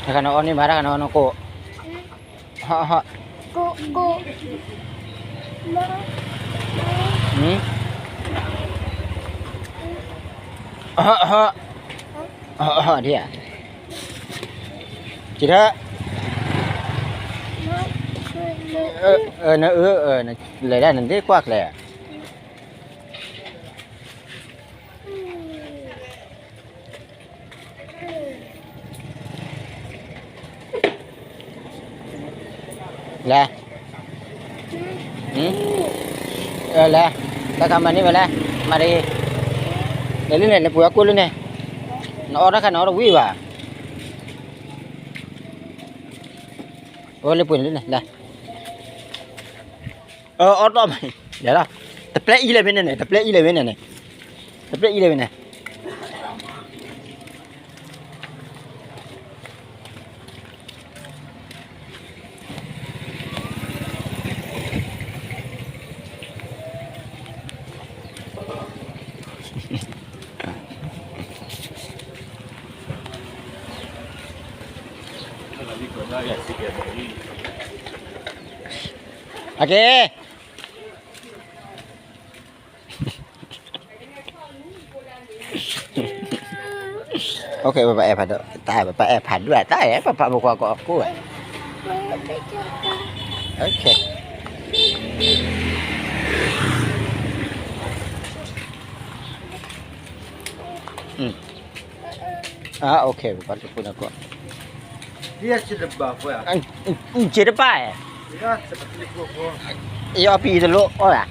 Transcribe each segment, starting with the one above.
Akan on ni marah kan on ko. Ha. Ko. Dia. Tidak. Nó lấy ra nên thế quạt lẻ. Là. Là. Ta cầm anh đi mà đi. Để lên này là bùa cua lên này. Nó ra khăn nó quý bà. Lên bùa lên này là. Đó mày. Để đó. Tập play 11 này, tập play 11 này. Tập play 11 này. Okay. Ok, bà em phạt tay bà em phạtด้วยtay em bà một quả cọ cua. Ok. Ok, bà chụp nó cọ. Dia cedebah ya. Cedera ya? Dia seperti gua. Iya api dulu. Oh ya.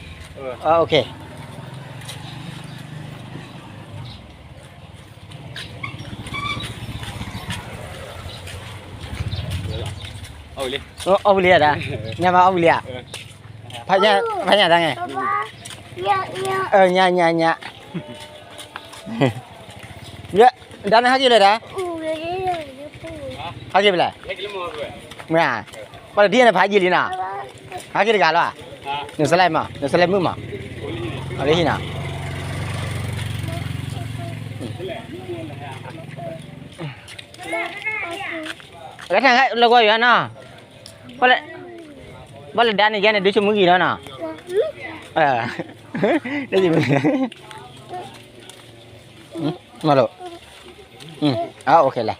Oke. Oh boleh ada. Nyama boleh ya. Banyak tangan. Nya. Ya, dan hagi le dah. Hagi bila? Mana? Pada dia nak haji lina. Hagi dekat lah. Nung selai mu mah. Oleh hina. Cái thằng ấy là coi vậy nè. Bale dan ni jangan dia cuma gini na. Dia cuma. Malu. Okay lah.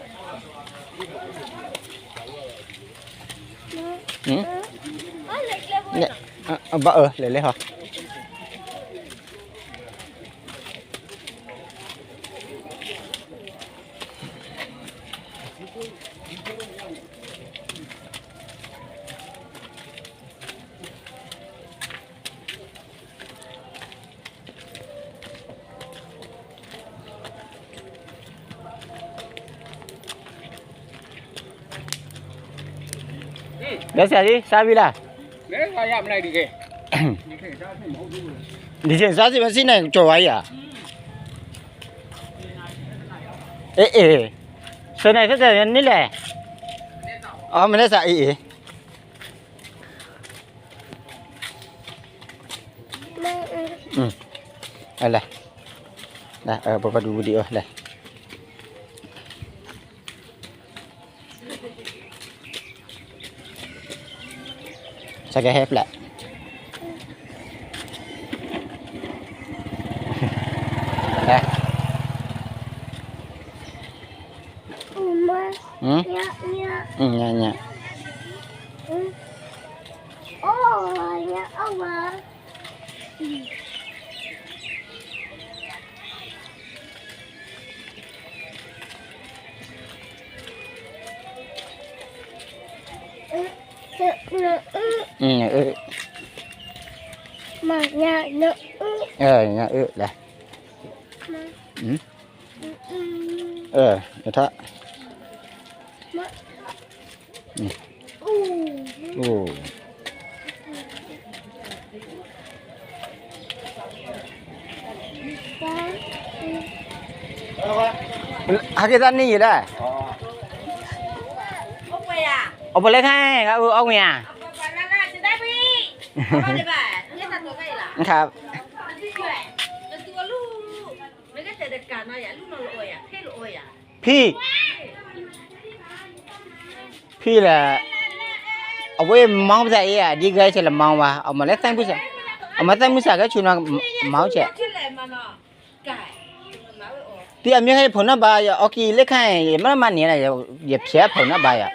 Ba lấy hả? Dah siapa? Sabila. Kayak mana di ke? Di sini sahaja masih naik coba ya. Senai saja ni le. Mana saya? Alah. Dah, bapa dulu dia lah. Saya hep lại. Đây. Nya. Ya Allah. Mà nhà nữa. Nhà là. Người ta. Kita ni je dah. Apa lagi hai? Ông nhà.ครับ พี่แหละเอาไว้เมาใจอ่ะดีไกใช่ละเมาว่ะเอามาแล้วตั้งผู้ชายเอามาตั้งผู้ชายก็ชวนเมาเจ้ที่อันนี้ให้ผลนะบ่ายโอเคเล็กให้มันเนี่ยนะเหยียบเสียผลนะบ่ายอ่ะ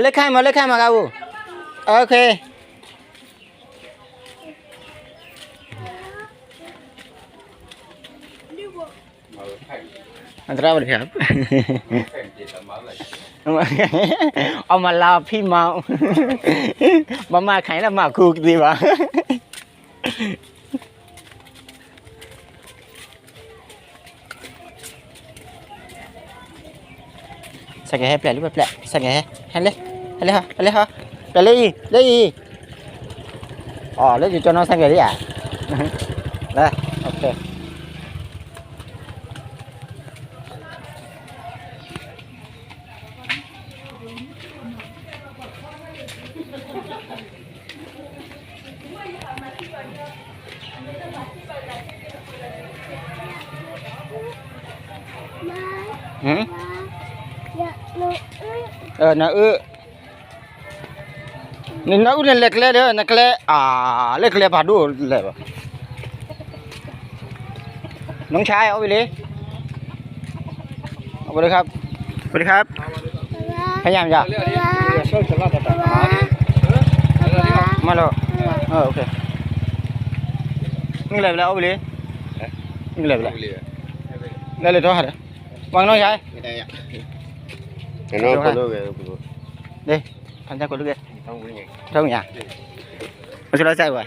เล็กให้มาครับโอเคอันตรายเลยครับเอามาลาพี่เมามาขายแล้วมาคูดีวะสักแค่แปลหรือเปล่าสักแค่ให้เลยฮะแปลเลยอ๋อแล้วอยู่จนน้องสักแค่ดิอ่ะนะโอเคนะนี่นะนี่เล็กเด้อนักเล่เล็กพาดูเลยน้องชายเอาไปเลยเอาไปเลยครับสวัสดีครับพยายามจ้ะมาแล้วโอเคนี่เลยเอาไปเลยนี่เลยเลยโทรหาเด้อวางน้องชายน้องคนดูเลยดิทำใจคนดูเลยต้องอย่างมาช่วยเราใส่ไว้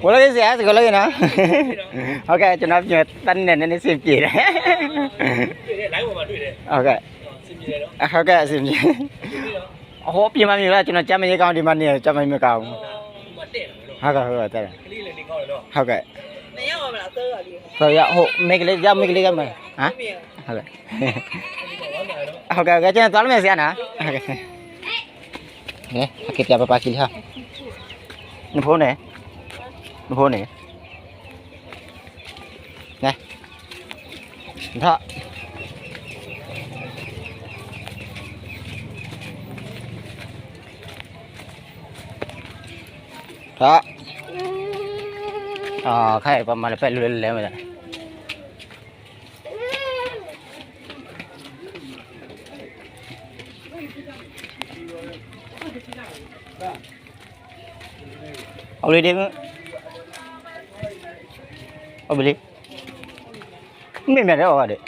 วันนี้เสียสิก็เลยนะโอเคจะนับเงินตั้งเงินในสิบกี่เลยโอเคโอเคสิบกี่โอ้โหปีมันมีแล้วจนจะไม่ได้กองดีมันเนี่ยจะไม่มีกองโอเคแต่โอเคเฮ้ยโหไม่กี่เล็กไม่กี่เล็กกันไหมฮะโอเคจะนั่งตอนนี้เสียนะโอเคเนี่ยโอเคจะไปปากินฮะนี่พูดเนี่ยnó phô này này đó khai mà phải luyện lên mà ông đi điเอาไปดิไม่แม่ได้ออกเด็ก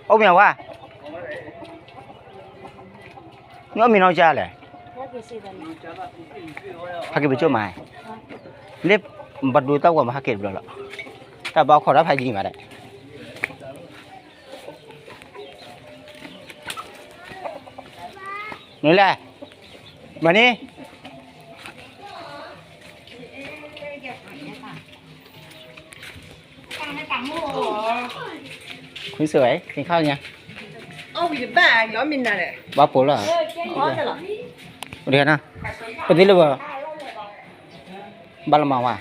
เอาไม่เอาว่าน้องมีน้องจ้าเลยพักกินไปช่วยมาเล็บบัดดูเต้ากับมาพักกินไปแล้วแต่บอกขอรับพายจริงมาได้นี่แหละมานี่คุณสวยกินข้าวยังเอาไปบ้านน้องมินน่ะเลยบ้าปุ๋ยเหรอเดี๋ยวนะเป็นที่เลยบ่บ้านละมาว่ะ